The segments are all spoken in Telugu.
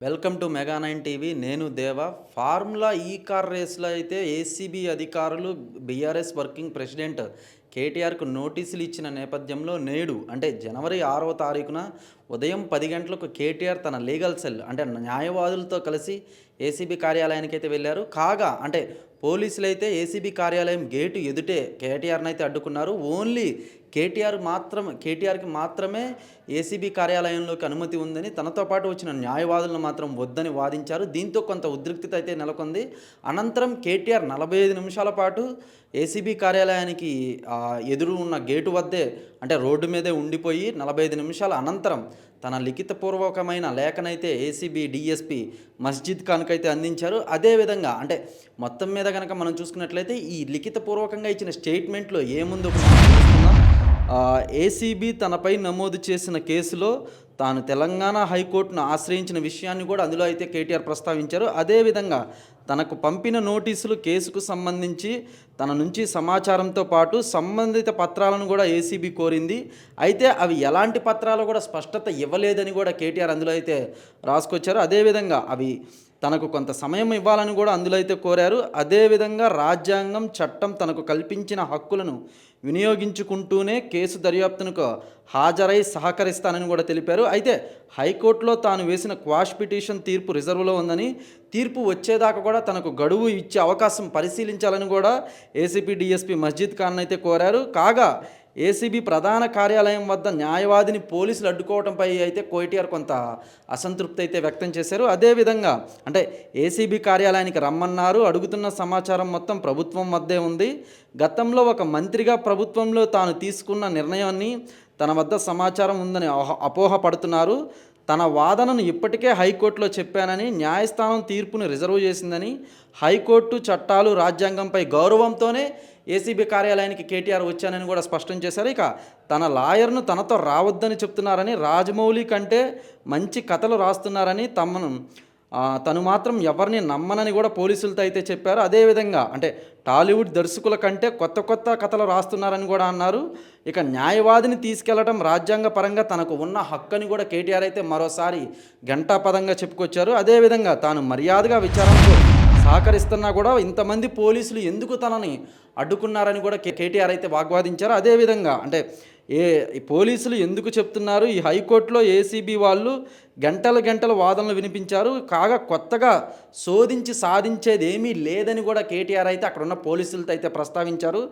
Welcome to mega nine TV. నేను దేవ. ఫార్ములా ఈ కార్ రేస్లో అయితే ఏసీబీ అధికారులు బీఆర్ఎస్ వర్కింగ్ ప్రెసిడెంట్ కేటీఆర్కు నోటీసులు ఇచ్చిన నేపథ్యంలో నేడు అంటే జనవరి 6వ తారీఖున ఉదయం 10 గంటలకు కేటీఆర్ తన లీగల్ సెల్ అంటే న్యాయవాదులతో కలిసి ఏసీబీ కార్యాలయానికి అయితే వెళ్ళారు. కాగా అంటే పోలీసులు అయితే ఏసీబీ కార్యాలయం గేటు ఎదుటే కేటీఆర్ని అయితే అడ్డుకున్నారు. ఓన్లీ కేటీఆర్కి మాత్రమే ఏసీబీ కార్యాలయంలోకి అనుమతి ఉందని, తనతో పాటు వచ్చిన న్యాయవాదులను మాత్రం వద్దని వాదించారు. దీంతో కొంత ఉద్రిక్తత అయితే నెలకొంది. అనంతరం కేటీఆర్ 45 నిమిషాల పాటు ఏసీబీ కార్యాలయానికి ఎదురు ఉన్న గేటు వద్దే అంటే రోడ్డు మీదే ఉండిపోయి 45 నిమిషాల అనంతరం తన లిఖితపూర్వకమైన లేఖనైతే ఏసీబీ డీఎస్పీ మస్జిద్ ఖాన్కైతే అందించారు. అదేవిధంగా అంటే మొత్తం మీద కనుక మనం చూసుకున్నట్లయితే ఈ లిఖితపూర్వకంగా ఇచ్చిన స్టేట్మెంట్లో ఏముందో చూసుకుందాం. ఏసీబీ తనపై నమోదు చేసిన కేసులో తాను తెలంగాణ హైకోర్టును ఆశ్రయించిన విషయాన్ని కూడా అందులో అయితే కేటీఆర్ ప్రస్తావించారు. అదేవిధంగా తనకు పంపిన నోటీసులు కేసుకు సంబంధించి తన నుంచి సమాచారంతో పాటు సంబంధిత పత్రాలను కూడా ఏసీబీ కోరింది. అయితే అవి ఎలాంటి పత్రాలు కూడా స్పష్టత ఇవ్వలేదని కూడా కేటీఆర్ అందులో అయితే రాసుకొచ్చారు. అదేవిధంగా అవి తనకు కొంత సమయం ఇవ్వాలని కూడా అందులో అయితే కోరారు. అదేవిధంగా రాజ్యాంగం, చట్టం తనకు కల్పించిన హక్కులను వినియోగించుకుంటూనే కేసు దర్యాప్తునకు హాజరై సహకరిస్తానని కూడా తెలిపారు. అయితే హైకోర్టులో తాను వేసిన క్వాష్ పిటిషన్ తీర్పు రిజర్వ్లో ఉందని, తీర్పు వచ్చేదాకా కూడా తనకు గడువు ఇచ్చే అవకాశం పరిశీలించాలని కూడా ఏసీపీ డీఎస్పీ మస్జిద్ ఖాన్ అయితే కోరారు. కాగా ఏసీబీ ప్రధాన కార్యాలయం వద్ద న్యాయవాదిని పోలీసులు అడ్డుకోవడంపై అయితే కేటీఆర్ కొంత అసంతృప్తి అయితే వ్యక్తం చేశారు. అదేవిధంగా అంటే ఏసీబీ కార్యాలయానికి రమ్మన్నారు. అడుగుతున్న సమాచారం మొత్తం ప్రభుత్వం వద్దే ఉంది. గతంలో ఒక మంత్రిగా ప్రభుత్వంలో తాను తీసుకున్న నిర్ణయాన్ని తన వద్ద సమాచారం ఉందని అపోహపడుతున్నారు. తన వాదనను ఇప్పటికే హైకోర్టులో చెప్పానని, న్యాయస్థానం తీర్పును రిజర్వ్ చేసిందని, హైకోర్టు చట్టాలు, రాజ్యాంగంపై గౌరవంతోనే ఏసీబీ కార్యాలయానికి కేటీఆర్ వచ్చానని కూడా స్పష్టం చేశారు. ఇక తన లాయర్ను తనతో రావద్దని చెప్తున్నారని, రాజమౌళి కంటే మంచి కథలు రాస్తున్నారని, తను మాత్రం ఎవరిని నమ్మనని కూడా పోలీసులతో అయితే చెప్పారు. అదేవిధంగా అంటే టాలీవుడ్ దర్శకుల కంటే కొత్త కథలు రాస్తున్నారని కూడా అన్నారు. ఇక న్యాయవాదిని తీసుకెళ్లడం రాజ్యాంగ పరంగా తనకు ఉన్న హక్కని కూడా కేటీఆర్ అయితే మరోసారి ఘంటాపదంగా చెప్పుకొచ్చారు. అదేవిధంగా తాను మర్యాదగా విచారణకు సహకరిస్తున్నా కూడా ఇంతమంది పోలీసులు ఎందుకు తనని అడ్డుకున్నారని కూడా కేటీఆర్ అయితే వాగ్వాదించారు. అదేవిధంగా అంటే ఈ పోలీసులు ఎందుకు చెప్తున్నారు, ఈ హైకోర్టులో ఏసీబీ వాళ్ళు గంటల వాదనలు వినిపించారు. కాగా కొత్తగా శోధించి సాధించేది ఏమీ లేదని కూడా కేటీఆర్ అయితే అక్కడ ఉన్న పోలీసులతో అయితే ప్రస్తావించారు.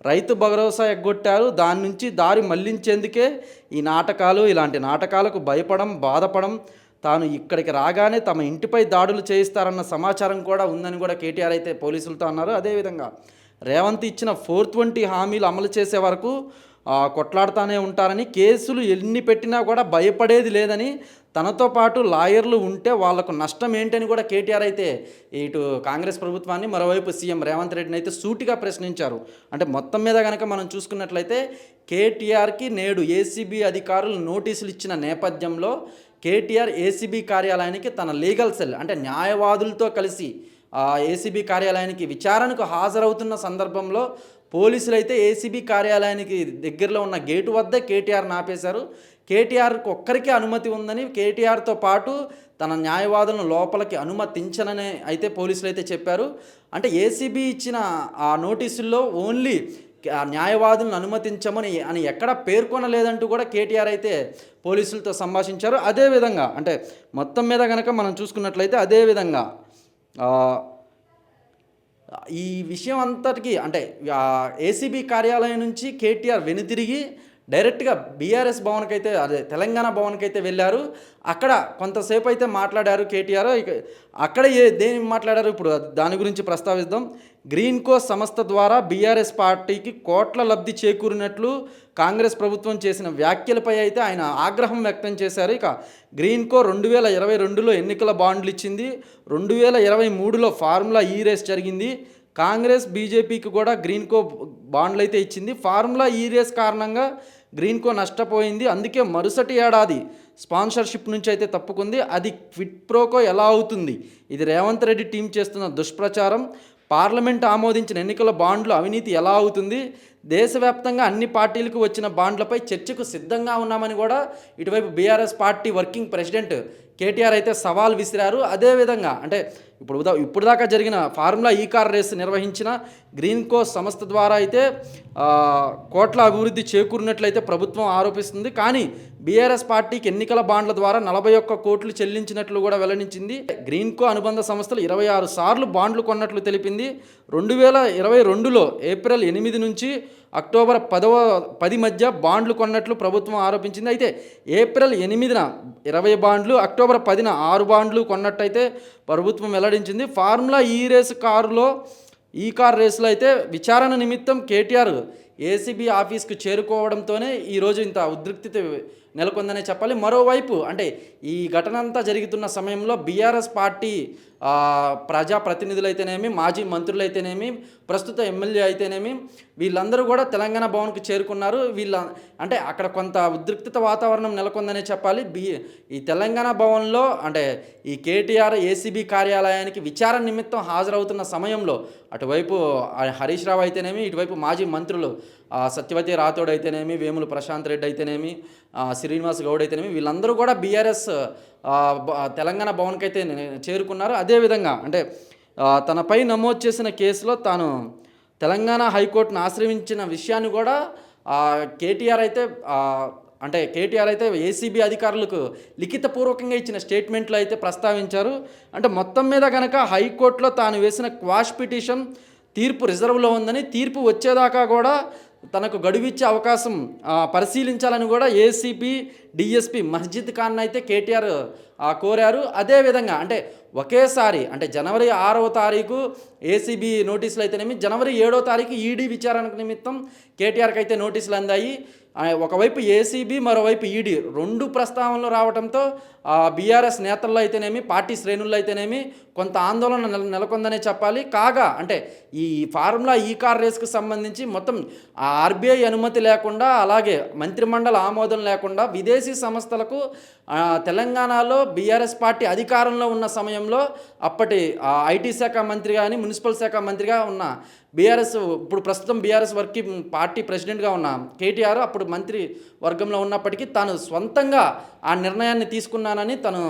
రైతు భరోసా ఎగ్గొట్టారు, దాని నుంచి దారి మళ్లించేందుకే ఈ నాటకాలు, ఇలాంటి నాటకాలకు బాధపడం తాను ఇక్కడికి రాగానే తమ ఇంటిపై దాడులు చేయిస్తారన్న సమాచారం కూడా ఉందని కూడా కేటీఆర్ అయితే పోలీసులతో అన్నారు. అదేవిధంగా రేవంత్ ఇచ్చిన 420 హామీలు అమలు చేసే వరకు కొట్లాడుతూనే ఉంటారని, కేసులు ఎన్ని పెట్టినా కూడా భయపడేది లేదని, తనతో పాటు లాయర్లు ఉంటే వాళ్లకు నష్టం ఏంటని కూడా కేటీఆర్ అయితే ఇటు కాంగ్రెస్ ప్రభుత్వాన్ని, మరోవైపు సీఎం రేవంత్ రెడ్డిని అయితే సూటిగా ప్రశ్నించారు. అంటే మొత్తం మీద కనుక మనం చూసుకున్నట్లయితే కేటీఆర్కి నేడు ఏసీబీ అధికారులు నోటీసులు ఇచ్చిన నేపథ్యంలో కేటీఆర్ ఏసీబీ కార్యాలయానికి తన లీగల్ సెల్ అంటే న్యాయవాదులతో కలిసి ఏసీబీ కార్యాలయానికి విచారణకు హాజరవుతున్న సందర్భంలో పోలీసులు అయితే ఏసీబీ కార్యాలయానికి దగ్గరలో ఉన్న గేటు వద్ద కేటీఆర్ని ఆపేశారు. కేటీఆర్కి ఒక్కరికే అనుమతి ఉందని, కేటీఆర్తో పాటు తన న్యాయవాదులను లోపలికి అనుమతించనని అయితే పోలీసులు అయితే చెప్పారు. అంటే ఏసీబీ ఇచ్చిన ఆ నోటీసుల్లో ఓన్లీ న్యాయవాదులను అనుమతించమని ఎక్కడా పేర్కొనలేదంటూ కూడా కేటీఆర్ అయితే పోలీసులతో సంభాషించారు. అదేవిధంగా అంటే మొత్తం మీద కనుక మనం చూసుకున్నట్లయితే అదేవిధంగా ఈ విషయం అంతటికి అంటే ఏసీబీ కార్యాలయం నుంచి కేటీఆర్ వెనుతిరిగి డైరెక్ట్గా బీఆర్ఎస్ భవన్కి అయితే తెలంగాణ భవన్కి అయితే వెళ్ళారు. అక్కడ కొంతసేపు అయితే మాట్లాడారు కేటీఆర్. అక్కడ దేని మాట్లాడారు ఇప్పుడు దాని గురించి ప్రస్తావిద్దాం. గ్రీన్కో సంస్థ ద్వారా బీఆర్ఎస్ పార్టీకి కోట్ల లబ్ధి చేకూరినట్లు కాంగ్రెస్ ప్రభుత్వం చేసిన వ్యాఖ్యలపై అయితే ఆయన ఆగ్రహం వ్యక్తం చేశారు. ఇక గ్రీన్కో 2022లో ఎన్నికల బాండ్లు ఇచ్చింది, 2023లో ఫార్ములా ఈ రేస్ జరిగింది. కాంగ్రెస్, బీజేపీకి కూడా గ్రీన్కో బాండ్లు అయితే ఇచ్చింది. ఫార్ములా ఈ రేస్ కారణంగా గ్రీన్కో నష్టపోయింది. అందుకే మరుసటి ఏడాది స్పాన్సర్షిప్ నుంచి అయితే తప్పుకుంది. అది క్విట్ ప్రోకో ఎలా అవుతుంది? ఇది రేవంత్ రెడ్డి టీం చేస్తున్న దుష్ప్రచారం. పార్లమెంట్ ఆమోదించిన ఎన్నికల బాండ్లు అవినీతి ఎలా అవుతుంది? దేశవ్యాప్తంగా అన్ని పార్టీలకు వచ్చిన బాండ్లపై చర్చకు సిద్ధంగా ఉన్నామని కూడా ఇటువైపు BRS party working president KTR అయితే సవాల్ విసిరారు. అదేవిధంగా అంటే ఇప్పుడు దాకా జరిగిన ఫార్ములా ఈ కార్ రేస్ నిర్వహించిన గ్రీన్కో సంస్థ ద్వారా అయితే కోట్ల అభివృద్ధి చేకూరినట్లయితే ప్రభుత్వం ఆరోపిస్తుంది. కానీ బీఆర్ఎస్ పార్టీకి ఎన్నికల బాండ్ల ద్వారా 41 కోట్లు చెల్లించినట్లు కూడా వెల్లడించింది. గ్రీన్కో అనుబంధ సంస్థలు 26 సార్లు బాండ్లు కొన్నట్లు తెలిపింది. 2022లో ఏప్రిల్ 8 నుంచి అక్టోబర్ 10 మధ్య బాండ్లు కొన్నట్లు ప్రభుత్వం ఆరోపించింది. అయితే ఏప్రిల్ 8న 20 బాండ్లు, అక్టోబర్ 10న 6 బాండ్లు కొన్నట్టయితే ప్రభుత్వం వెల్లడించింది. ఫార్ములా ఈ కార్ రేసులో అయితే విచారణ నిమిత్తం కేటీఆర్ ఏసీబీ ఆఫీస్కు చేరుకోవడంతోనే ఈరోజు ఇంత ఉద్రిక్తత నెలకొందనే చెప్పాలి. మరోవైపు అంటే ఈ ఘటన అంతా జరుగుతున్న సమయంలో బీఆర్ఎస్ పార్టీ ప్రజాప్రతినిధులైతేనేమి, మాజీ మంత్రులైతేనేమి, ప్రస్తుత ఎమ్మెల్యే అయితేనేమి వీళ్ళందరూ కూడా తెలంగాణ భవన్కు చేరుకున్నారు. అంటే అక్కడ కొంత ఉద్రిక్తత వాతావరణం నెలకొందనే చెప్పాలి. ఈ తెలంగాణ భవన్లో అంటే ఈ కేటీఆర్ ఏసీబీ కార్యాలయానికి విచారణ నిమిత్తం హాజరవుతున్న సమయంలో అటువైపు హరీష్ రావు అయితేనేమి, ఇటువైపు మాజీ మంత్రులు సత్యవతి రాథోడ్ అయితేనేమి, వేముల ప్రశాంత్ రెడ్డి అయితేనేమి, శ్రీనివాస్ గౌడ్ అయితేనేమి వీళ్ళందరూ కూడా బీఆర్ఎస్ తెలంగాణ భవన్కి అయితే చేరుకున్నారు. అదేవిధంగా అంటే తనపై నమోదు చేసిన కేసులో తాను తెలంగాణ హైకోర్టును ఆశ్రయించిన విషయాన్ని కూడా కేటీఆర్ అయితే ఏసీబీ అధికారులకు లిఖితపూర్వకంగా ఇచ్చిన స్టేట్మెంట్లో అయితే ప్రస్తావించారు. అంటే మొత్తం మీద కనుక హైకోర్టులో తాను వేసిన క్వాష్ పిటిషన్ తీర్పు రిజర్వ్లో ఉందని, తీర్పు వచ్చేదాకా కూడా తనకు గడువిచ్చే అవకాశం పరిశీలించాలని కూడా ఏసీపీ డిఎస్పీ మస్జిద్ ఖాన్ అయితే కేటీఆర్ కోరారు. అదేవిధంగా అంటే ఒకేసారి అంటే జనవరి 6వ తారీఖు ఏసీబీ నోటీసులు అయితేనేమి, జనవరి 7వ తారీఖు ఈడీ విచారణ నిమిత్తం కేటీఆర్కి అయితే నోటీసులు అందాయి. ఒకవైపు ఏసీబీ, మరోవైపు ఈడీ 2 ప్రస్తావనలు రావడంతో బీఆర్ఎస్ నేతల్లో అయితేనేమి, పార్టీ శ్రేణుల్లో అయితేనేమి కొంత ఆందోళన నెలకొందనే చెప్పాలి. కాగా అంటే ఈ ఫార్ములా ఈ కార్ రేస్కు సంబంధించి మొత్తం ఆర్బీఐ అనుమతి లేకుండా, అలాగే మంత్రిమండలి ఆమోదం లేకుండా విదేశీ సంస్థలకు తెలంగాణలో బీఆర్ఎస్ పార్టీ అధికారంలో ఉన్న సమయంలో అప్పటి ఐటీ శాఖ మంత్రి కానీ, మున్సిపల్ శాఖ మంత్రిగా ఉన్న ఇప్పుడు ప్రస్తుతం బీఆర్ఎస్ వర్కింగ్ పార్టీ ప్రెసిడెంట్గా ఉన్న కేటీఆర్ అప్పుడు మంత్రి వర్గంలో ఉన్నప్పటికీ తాను సొంతంగా ఆ నిర్ణయాన్ని తీసుకున్నానని, తను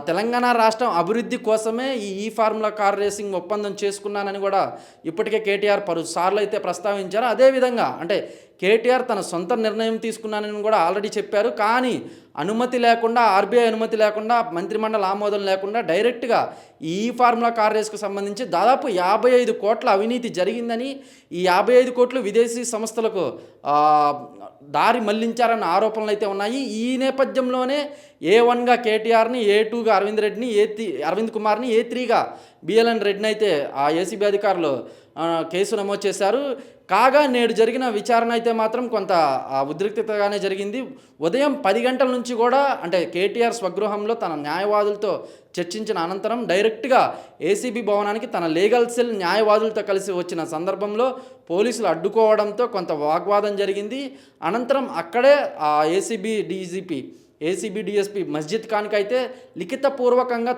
తెలంగాణ రాష్ట్రం అభివృద్ధి కోసమే ఈ ఫార్ములా కార్ రేసింగ్ ఒప్పందం చేసుకున్నానని కూడా ఇప్పటికే కేటీఆర్ పలుసార్లు అయితే ప్రస్తావించారు. అదేవిధంగా అంటే కేటీఆర్ తన సొంత నిర్ణయం తీసుకున్నానని కూడా ఆల్రెడీ చెప్పారు. కానీ అనుమతి లేకుండా, ఆర్బీఐ అనుమతి లేకుండా, మంత్రిమండలి ఆమోదం లేకుండా డైరెక్ట్గా ఈ ఫార్ములా కార్ రేస్కు సంబంధించి దాదాపు 55 కోట్ల అవినీతి జరిగిందని, ఈ 55 కోట్లు విదేశీ సంస్థలకు దారి మళ్లించారన్న ఆరోపణలు అయితే ఉన్నాయి. ఈ నేపథ్యంలోనే A1గా కేటీఆర్ని, A2గా అరవింద్ కుమార్ని, A3గా బిఎల్ఎన్ రెడ్డిని అయితే ఆ ఏసీబీ అధికారులు కేసు నమోదు చేశారు. కాగా నేడు జరిగిన విచారణ అయితే మాత్రం కొంత ఉద్రిక్తతగానే జరిగింది. ఉదయం 10 గంటల నుంచి కూడా అంటే కేటీఆర్ స్వగృహంలో తన న్యాయవాదులతో చర్చించిన అనంతరం డైరెక్ట్గా ఏసీబీ భవనానికి తన లీగల్ సెల్ న్యాయవాదులతో కలిసి వచ్చిన సందర్భంలో పోలీసులు అడ్డుకోవడంతో కొంత వాగ్వాదం జరిగింది. అనంతరం అక్కడే ఆ ఏసీబీ డిఎస్పీ మస్జిద్ ఖాన్కి అయితే లిఖితపూర్వకంగా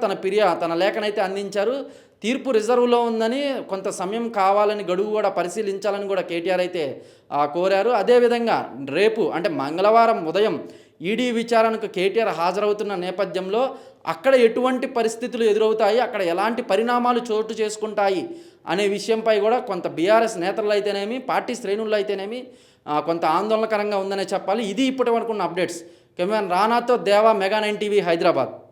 తన లేఖనైతే అందించారు. తీర్పు రిజర్వ్లో ఉందని, కొంత సమయం కావాలని, గడువు కూడా పరిశీలించాలని కూడా కేటీఆర్ అయితే కోరారు. అదేవిధంగా రేపు అంటే మంగళవారం ఉదయం ఈడీ విచారణకు కేటీఆర్ హాజరవుతున్న నేపథ్యంలో అక్కడ ఎటువంటి పరిస్థితులు ఎదురవుతాయి, అక్కడ ఎలాంటి పరిణామాలు చోటు చేసుకుంటాయి అనే విషయంపై కూడా కొంత బీఆర్ఎస్ నేతలు అయితేనేమి, పార్టీ శ్రేణుల్లో అయితేనేమి కొంత ఆందోళనకరంగా ఉందనే చెప్పాలి. ఇది ఇప్పటి వరకు ఉన్న అప్డేట్స్. కెమెరామెన్ రానాతో దేవా, మెగా 9 టీవీ, హైదరాబాద్.